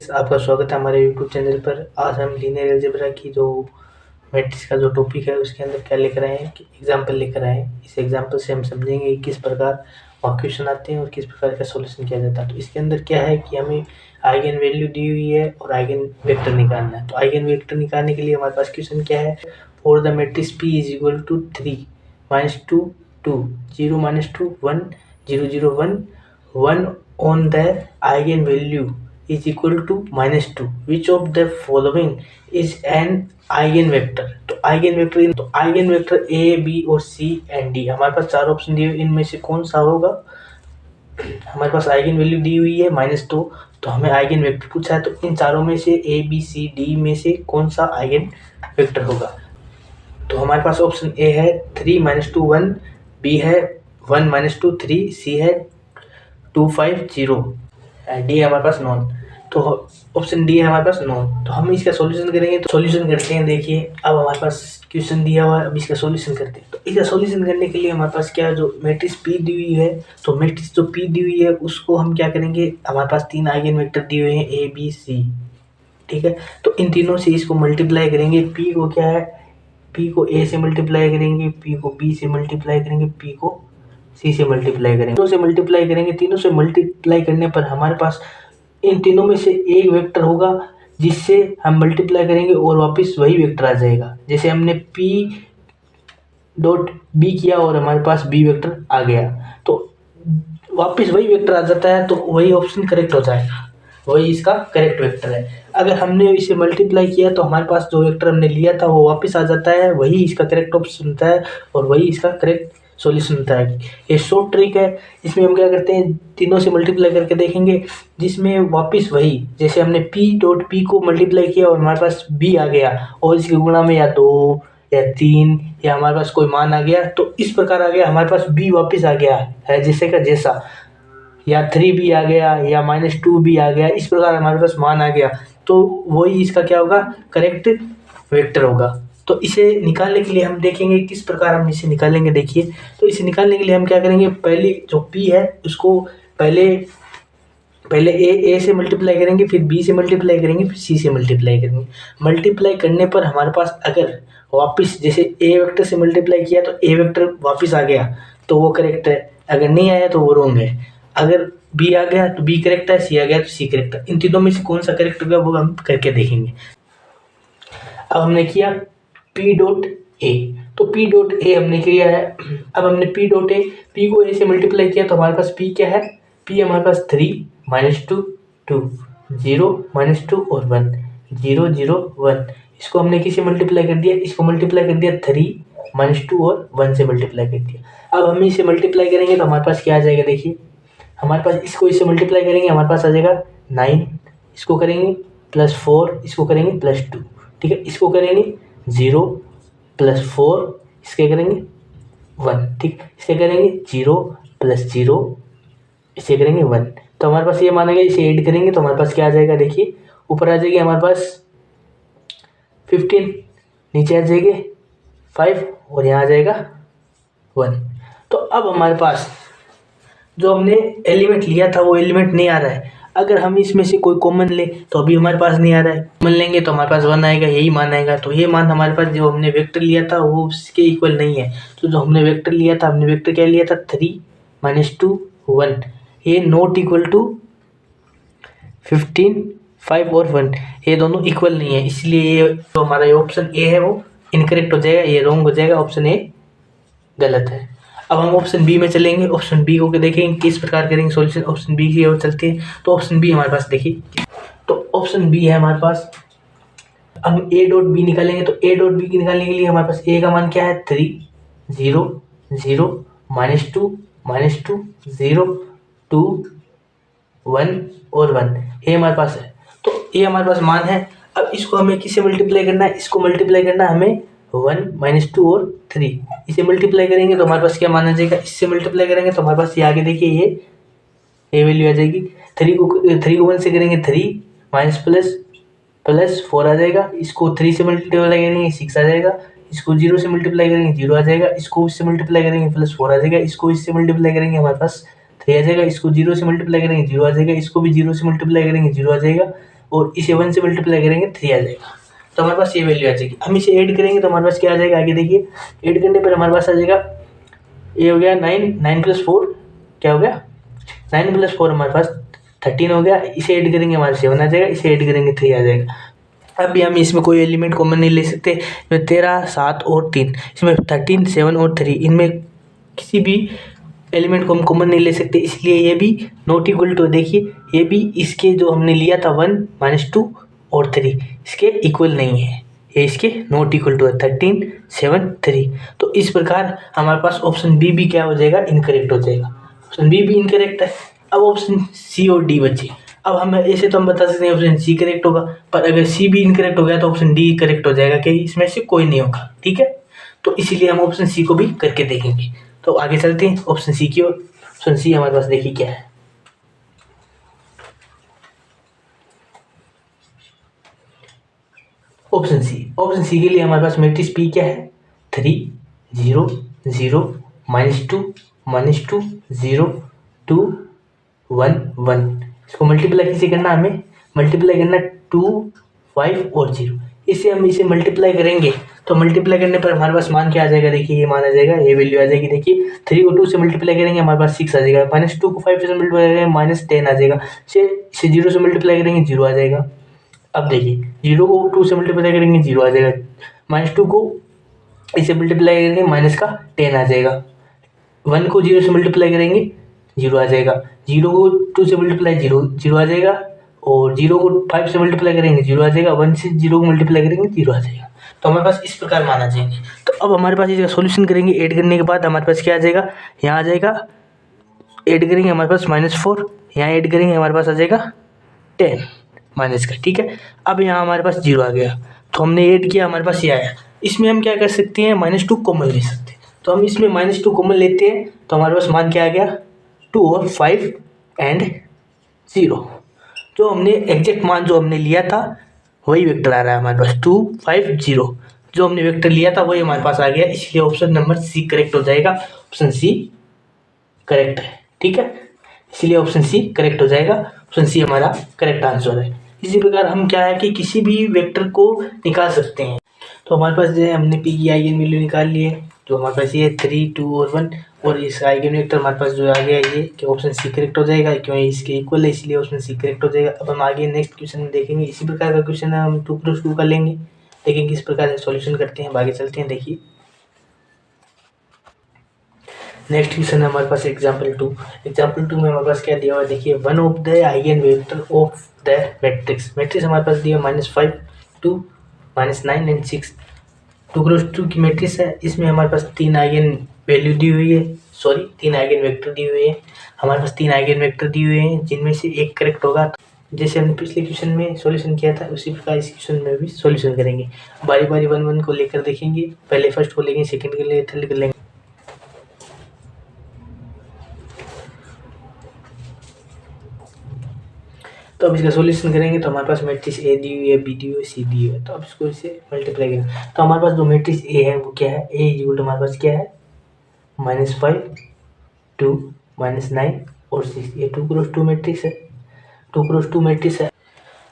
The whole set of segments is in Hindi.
फ्रेंड्स, आपका स्वागत है हमारे यूट्यूब चैनल पर। आज हम लीनियर अलजेब्रा की जो मैट्रिक्स का जो टॉपिक है उसके अंदर क्या लिख रहे हैं कि एग्जाम्पल लिख रहे हैं। इस एग्जाम्पल से हम समझेंगे किस प्रकार वहाँ क्वेश्चन आते हैं और किस प्रकार का सॉल्यूशन किया जाता है। तो इसके अंदर क्या है कि हमें आइगन वैल्यू दी हुई है और आइगन वेक्टर निकालना है। तो आइगन वेक्टर निकालने के लिए हमारे पास क्वेश्चन क्या है, for the matrix P is equal to 3 -2 2 0 -2 1 0 0 1 1 on the eigenvalue is equal to -2, which of the following is an eigenvector। तो eigenvector A, B और C and D, हमारे पास चार ऑप्शन दिए हुए, इनमें से कौन सा होगा। हमारे पास आइगन वैल्यू दी हुई है -2, तो हमें आइगन वेक्टर पूछा है। तो इन चारों में से A, B, C, D में से कौन सा आइगन वेक्टर होगा। तो हमारे पास ऑप्शन A है 3 -2 1, B है 1 -2 3, C है 2 5 0, डी हमारे पास नॉन। तो ऑप्शन डी है हमारे पास नॉन। तो हम इसका सॉल्यूशन करेंगे। तो सॉल्यूशन करते हैं। देखिए, अब हमारे पास क्वेश्चन दिया हुआ है, अब इसका सॉल्यूशन करते हैं। तो इसका सॉल्यूशन करने के लिए हमारे पास क्या है, जो मैट्रिक्स पी दी हुई है, तो मैट्रिक्स जो पी दी हुई है उसको हम क्या करेंगे, हमारे पास 3 आइगन वेक्टर दिए हुए हैं ए बी सी, ठीक है। तो इन तीनों से इसको मल्टीप्लाई करेंगे। पी को क्या है, पी को ए से मल्टीप्लाई करेंगे, पी को बी से मल्टीप्लाई करेंगे, पी को सी से मल्टीप्लाई करेंगे, तीनों से मल्टीप्लाई करेंगे। तीनों से मल्टीप्लाई करने पर हमारे पास इन तीनों में से एक वेक्टर होगा जिससे हम मल्टीप्लाई करेंगे और वापस वही वेक्टर आ जाएगा। जैसे हमने P डॉट बी किया और हमारे पास बी वेक्टर आ गया, तो वापस वही वेक्टर आ जाता है, तो वही ऑप्शन करेक्ट हो जाएगा, वही इसका करेक्ट वेक्टर है। अगर हमने इसे मल्टीप्लाई किया तो हमारे पास जो वेक्टर हमने लिया था वो वापस आ जाता है, वही इसका करेक्ट ऑप्शन होता है और वही इसका करेक्ट सॉल्यूशन होता है। ये शॉर्ट ट्रिक है। इसमें हम क्या करते हैं, तीनों से मल्टीप्लाई करके देखेंगे, जिसमें वापस वही, जैसे हमने P डॉट P को मल्टीप्लाई किया और हमारे पास B आ गया और इसके गुणा में या 2 या 3 या हमारे पास कोई मान आ गया, तो इस प्रकार आ गया, हमारे पास B वापस आ गया है जैसे का जैसा, या 3 भी आ गया या -2 भी आ गया, इस प्रकार हमारे पास मान आ गया, तो वही इसका क्या होगा, करेक्ट वेक्टर होगा। तो इसे निकालने के लिए हम देखेंगे किस प्रकार हम इसे निकालेंगे। देखिए, तो इसे निकालने के लिए हम क्या करेंगे, पहले जो P है उसको पहले ए से मल्टीप्लाई करेंगे, फिर B से मल्टीप्लाई करेंगे, फिर C से मल्टीप्लाई करेंगे। मल्टीप्लाई करने पर हमारे पास अगर वापस जैसे ए वेक्टर से मल्टीप्लाई किया तो ए वेक्टर वापस आ गया तो वो करेक्ट है, अगर नहीं आया तो वो रॉन्ग है। अगर B आ गया तो B करेक्ट है, C आ गया तो C करेक्ट है। इन तीनों में से कौन सा करेक्ट होगा वो हम करके देखेंगे। अब हमने किया P डॉट ए, तो P डॉट ए हमने किया है। अब हमने P डॉट ए, P को A से मल्टीप्लाई किया तो हमारे पास P क्या है, P हमारे पास 3 -2 2 0 -2 और 1 0 0 1। इसको हमने किसी मल्टीप्लाई कर दिया, इसको मल्टीप्लाई कर दिया 3 -2 और 1 से मल्टीप्लाई कर दिया। अब हम इसे मल्टीप्लाई करेंगे तो हमारे पास क्या आ जाएगा। देखिए, हमारे पास इसको इससे मल्टीप्लाई करेंगे, हमारे पास आ जाएगा 9, इसको करेंगे +4, इसको करेंगे +2, ठीक है। इसको करेंगे 0 +4, इसके करेंगे 1, ठीक। इसके करेंगे 0 +0, इसे करेंगे 1। तो हमारे पास ये माना गया, इसे ऐड करेंगे तो हमारे पास क्या आ जाएगा। देखिए, ऊपर आ जाएगी हमारे पास 15, नीचे आ जाएगी 5 और यहाँ आ जाएगा 1। तो अब हमारे पास जो हमने एलिमेंट लिया था वो एलिमेंट नहीं आ रहा है। अगर हम इसमें से कोई कॉमन ले तो अभी हमारे पास नहीं आ रहा है, कॉमन लेंगे तो हमारे पास 1 आएगा, यही मान आएगा। तो ये मान हमारे पास जो हमने वेक्टर लिया था वो उसके इक्वल नहीं है। तो जो हमने वेक्टर लिया था, हमने वेक्टर क्या लिया था, 3 -2 1, ये नॉट इक्वल टू 15 5 और 1, ये दोनों इक्वल नहीं है, इसलिए ये जो हमारा ऑप्शन ए है वो इनकरेक्ट हो जाएगा, ये रॉन्ग हो जाएगा, ऑप्शन ए गलत है। अब हम ऑप्शन बी में चलेंगे। ऑप्शन बी को देखेंगे किस प्रकार करेंगे सॉल्यूशन। ऑप्शन बी की ओर चलते हैं। तो ऑप्शन बी हमारे पास देखिए, तो ऑप्शन बी है हमारे पास, हम ए डॉट बी निकालेंगे। तो ए डॉट बी निकालने के लिए हमारे पास ए का मान क्या है, 3 0 0 -2 -2 0 2 1 और 1, ये हमारे पास है। तो ये हमारे पास मान है। अब इसको हमें किससे मल्टीप्लाई करना है, इसको मल्टीप्लाई करना है हमें 1 -2 और 3, इसे मल्टीप्लाई करेंगे तो हमारे पास क्या मान आ जाएगा। इससे मल्टीप्लाई करेंगे तो हमारे पास ये आगे देखिए ये वैल्यू आ जाएगी। 3 को 1 से करेंगे 3 +4 आ जाएगा। इसको 3 से मल्टीप्लाई करेंगे 6 आ जाएगा। इसको 0 से मल्टीप्लाई करेंगे 0 आ जाएगा। इसको इससे मल्टीप्लाई करेंगे +4 आ जाएगा। इसको इससे मल्टीप्लाई करेंगे हमारे पास 3 आ जाएगा। इसको 0 से मल्टीप्लाई करेंगे 0 आ जाएगा। इसको भी 0 से मल्टीप्लाई करेंगे 0 आ जाएगा। और इसे 1 से मल्टीप्लाई करेंगे 3 आ जाएगा, तो हमारे पास ये वैल्यू आ जाएगी। हम इसे ऐड करेंगे तो हमारे पास क्या आ जाएगा, आगे देखिए ऐड करने पर हमारे पास आ जाएगा, ये हो गया 9, 9 + 4 क्या हो गया, 9 + 4 हमारे पास 13 हो गया। इसे ऐड करेंगे हमारे 7 आ जाएगा, इसे ऐड करेंगे 3 आ जाएगा। अब भी हम इसमें कोई एलिमेंट कॉमन नहीं ले सकते, इसमें 13, 7 और 3, इसमें 13, 7 और 3, इनमें किसी भी एलिमेंट को हम कॉमन नहीं ले सकते, इसलिए ये भी नॉट इक्वल टू, देखिए ये भी इसके जो हमने लिया था 1, -2 और 3 इसके इक्वल नहीं है, ये इसके नॉट इक्वल टू है 13, 7, 3। तो इस प्रकार हमारे पास ऑप्शन बी भी क्या हो जाएगा, इनकरेक्ट हो जाएगा। ऑप्शन बी भी इनकरेक्ट है। अब ऑप्शन सी और डी बचे। अब हम ऐसे तो हम बता सकते हैं ऑप्शन सी करेक्ट होगा, पर अगर सी भी इनकरेक्ट हो गया तो ऑप्शन डी करेक्ट हो जाएगा कि इसमें से कोई नहीं होगा, ठीक है। तो इसीलिए हम ऑप्शन सी को भी करके देखेंगे। तो आगे चलते हैं ऑप्शन सी की ओर। ऑप्शन सी हमारे पास देखिए क्या है, ऑप्शन सी के लिए हमारे पास मैट्रिक्स पी क्या है, 3, 0, 0, -2, -2, 0, 2, 1, 1। इसको मल्टीप्लाई किसे करना, हमें मल्टीप्लाई करना 2, 5 और 0। इसे हम इसे मल्टीप्लाई करेंगे तो मल्टीप्लाई करने पर हमारे पास मान क्या आ जाएगा, देखिए ये मान आ जाएगा, ये वैल्यू आ जाएगी। देखिए 3 को 2 से मल्टीप्लाई करेंगे हमारे पास 6 आ जाएगा, -2 को 5 से मल्टीप्लाई करेंगे -10 आ जाएगा, इसे 0 से मल्टीप्लाई करेंगे 0 आ जाएगा। अब देखिए 0 को 2 से मल्टीप्लाई करेंगे 0 आ जाएगा, -2 को इसे मल्टीप्लाई करेंगे माइनस का 10 आ जाएगा, 1 को 0 से मल्टीप्लाई करेंगे 0 आ जाएगा, 0 को 2 से मल्टीप्लाई 0 0 आ जाएगा, और 0 को 5 से मल्टीप्लाई करेंगे 0 आ जाएगा, 1 से 0 को मल्टीप्लाई करेंगे 0 आ जाएगा। तो हमारे पास इस प्रकार माना जाएंगे। तो अब हमारे पास इसका सोल्यूशन करेंगे, ऐड करने के बाद हमारे पास क्या आ जाएगा, यहाँ आ जाएगा, ऐड करेंगे हमारे पास -4, यहाँ ऐड करेंगे हमारे पास आ जाएगा 10 माइनस का, ठीक है। अब यहाँ हमारे पास 0 आ गया, तो हमने ऐड किया, हमारे पास ये आया। इसमें हम क्या कर सकते हैं, -2 कॉमन ले सकते हैं। तो हम इसमें -2 कॉमन लेते हैं तो हमारे पास मान क्या आ गया, 2 और 5 एंड 0। जो हमने एग्जैक्ट मान जो हमने लिया था वही वेक्टर आ रहा है हमारे पास, 2, 5, 0। जो हमने वेक्टर लिया था वही हमारे पास आ गया, इसलिए ऑप्शन नंबर सी करेक्ट हो जाएगा। ऑप्शन सी करेक्ट है, ठीक है, इसलिए ऑप्शन सी करेक्ट हो जाएगा। ऑप्शन सी हमारा करेक्ट आंसर है। इसी प्रकार हम क्या है कि किसी भी वेक्टर को निकाल सकते हैं। तो हमारे पास जो है हमने पी की आइगन वैल्यू निकाल ली है, जो हमारे पास ये 3, 2 और 1, और इस आइगन वेक्टर हमारे पास जो आ गया ये कि ऑप्शन सी करेक्ट हो जाएगा, क्योंकि इसके इक्वल है इसलिए ऑप्शन सी करेक्ट हो जाएगा। अब हम आगे नेक्स्ट क्वेश्चन में देखेंगे, इसी प्रकार का क्वेश्चन है, हम 2+2 का लेंगे, देखेंगे किस प्रकार से सॉल्यूशन करते हैं। आगे चलते हैं, देखिए नेक्स्ट क्वेश्चन है हमारे पास एग्जाम्पल 2। एग्जाम्पल 2 में हमारे पास क्या दिया हुआ है, देखिए one of the eigen vector of the matrix हमारे पास दिया -5, 2, -9 एंड 6। 2×2 की मैट्रिक्स है, इसमें हमारे पास 3 आइगन वैल्यू दी हुई है, सॉरी 3 आइगन वेक्टर दी हुए हैं। हमारे पास 3 आइगन वेक्टर दिए हुए हैं जिनमें से एक करेक्ट होगा। जैसे हमने पिछले क्वेश्चन में सॉल्यूशन किया था उसी प्रकार इस क्वेश्चन में भी सॉल्यूशन करेंगे। बारी बारी 1 को लेकर देखेंगे, पहले फर्स्ट को लेंगे, सेकंड के लिए थर्ड को लेंगे। तो अब इसका सॉल्यूशन करेंगे तो हमारे पास मैट्रिक्स ए दी हुई है, बी दी हुई है, सी दी हुई है। तो अब इसको इससे मल्टीप्लाई करेंगे तो हमारे पास जो मैट्रिक्स ए है वो क्या है, ए इक्वल टू हमारे पास क्या है -5, 2, -9 और 6। ये 2×2 मैट्रिक्स है, 2×2 मैट्रिक्स है।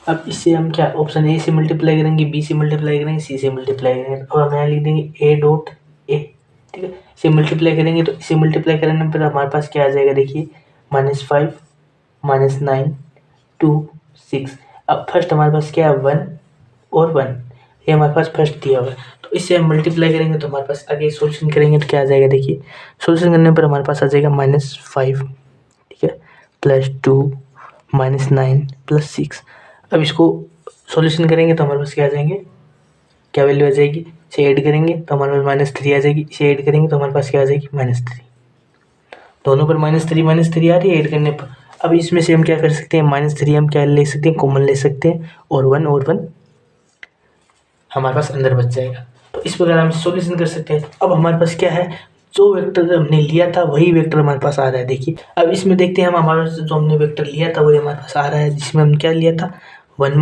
अब इससे हम क्या ऑप्शन ए से मल्टीप्लाई करेंगे, बी से मल्टीप्लाई करेंगे, सी से मल्टीप्लाई करेंगे, और हम यहाँ लिख देंगे ए डॉट ए, ठीक है। इसे मल्टीप्लाई करेंगे तो इसे मल्टीप्लाई करने पर हमारे पास क्या आ जाएगा, देखिए -5, -9, 2, 6। अब फर्स्ट हमारे पास क्या है 1 और 1, ये हमारे पास फर्स्ट दिया हुआ है। तो इससे हम मल्टीप्लाई करेंगे तो हमारे पास आगे सोल्यूशन करेंगे तो क्या आ जाएगा, देखिए सोल्यूशन करने पर हमारे पास आ जाएगा -5, ठीक है, +2, -9 +6। अब इसको सॉल्यूशन करेंगे तो हमारे पास क्या आ जाएंगे, क्या वैल्यू आ जाएगी, इसे ऐड करेंगे तो हमारे पास -3 आ जाएगी, इसे ऐड करेंगे तो हमारे पास क्या आ जाएगी -3। दोनों पर -3 आ रही है ऐड करने पर। अब इसमें से हम क्या कर सकते हैं, -3 हम क्या ले सकते हैं, कॉमन ले सकते हैं, और 1 हमारे पास अंदर बच जाएगा। तो इस प्रकार हम सॉल्यूशन कर सकते हैं। अब हमारे पास क्या है, जो वेक्टर हमने लिया था वही वेक्टर हमारे पास आ रहा है। देखिए अब इसमें देखते हैं हम, हमारे जो हमने वेक्टर लिया था वही हमारे पास आ रहा है, जिसमें हम क्या लिया था 1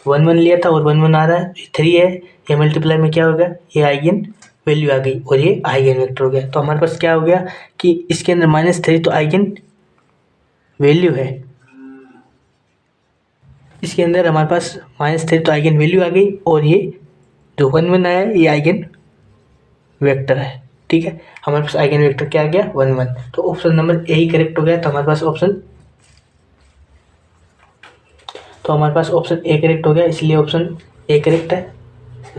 1 लिया था, और 1 1 आ रहा है, 3 है, ये मल्टीप्लाई में क्या होगा, ये आइगन वैल्यू आ गई और ये आइगन वेक्टर हो गया। तो हमारे पास क्या हो गया कि इसके अंदर -3 तो आइगन वैल्यू है, इसके अंदर हमारे पास -3 तो आइगन वैल्यू आ गई, और ये जो 1 1 आया है ये आइगन वेक्टर है। ठीक है, हमारे पास आइगन वेक्टर क्या आ गया 1 1। तो option number A he correct हो गया। तो हमारे पास ऑप्शन ए करेक्ट हो गया, इसलिए ऑप्शन ए करेक्ट है,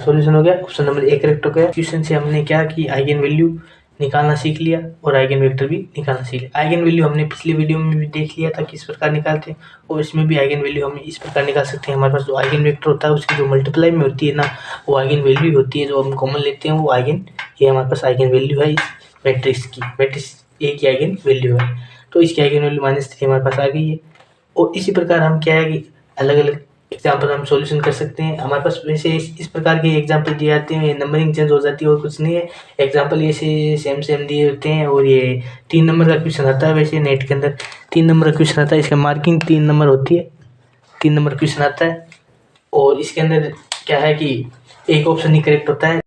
सॉल्यूशन हो गया, ऑप्शन नंबर ए करेक्ट हो गया। क्वेश्चन से हमने क्या कि आइगन वैल्यू निकालना सीख लिया और आइगन वेक्टर भी निकालना सीख लिया। आइगन वैल्यू हमने पिछले वीडियो में भी देख लिया था किस प्रकार निकालते हैं, और इसमें भी आइगन वैल्यू हम इस प्रकार निकाल सकते हैं। हमारे पास जो आइगन वेक्टर होता है उसकी जो मल्टीप्लाई में होती है ना, वो आइगन वैल्यू होती है, जो हम कॉमन लेते हैं वो आइगन, ये हमारे पास आइगन वैल्यू है इस मैट्रिक्स की, मैट्रिक्स ए की आइगन वैल्यू है। तो इसकी आइगन वैल्यू -3 हमारे पास आ गई है। और इसी प्रकार हम क्या है कि अलग अलग एग्जाम्पल हम सॉल्यूशन कर सकते हैं। हमारे पास वैसे इस प्रकार के एग्जाम्पल दिए जाते हैं, नंबरिंग चेंज हो जाती है और कुछ नहीं है। एग्जाम्पल ऐसे सेम दिए होते हैं, और ये 3 नंबर का क्वेश्चन आता है। वैसे नेट के अंदर 3 नंबर का क्वेश्चन आता है, इसका मार्किंग 3 नंबर होती है, 3 नंबर क्वेश्चन आता है। और इसके अंदर क्या है कि एक ऑप्शन ही करेक्ट होता है।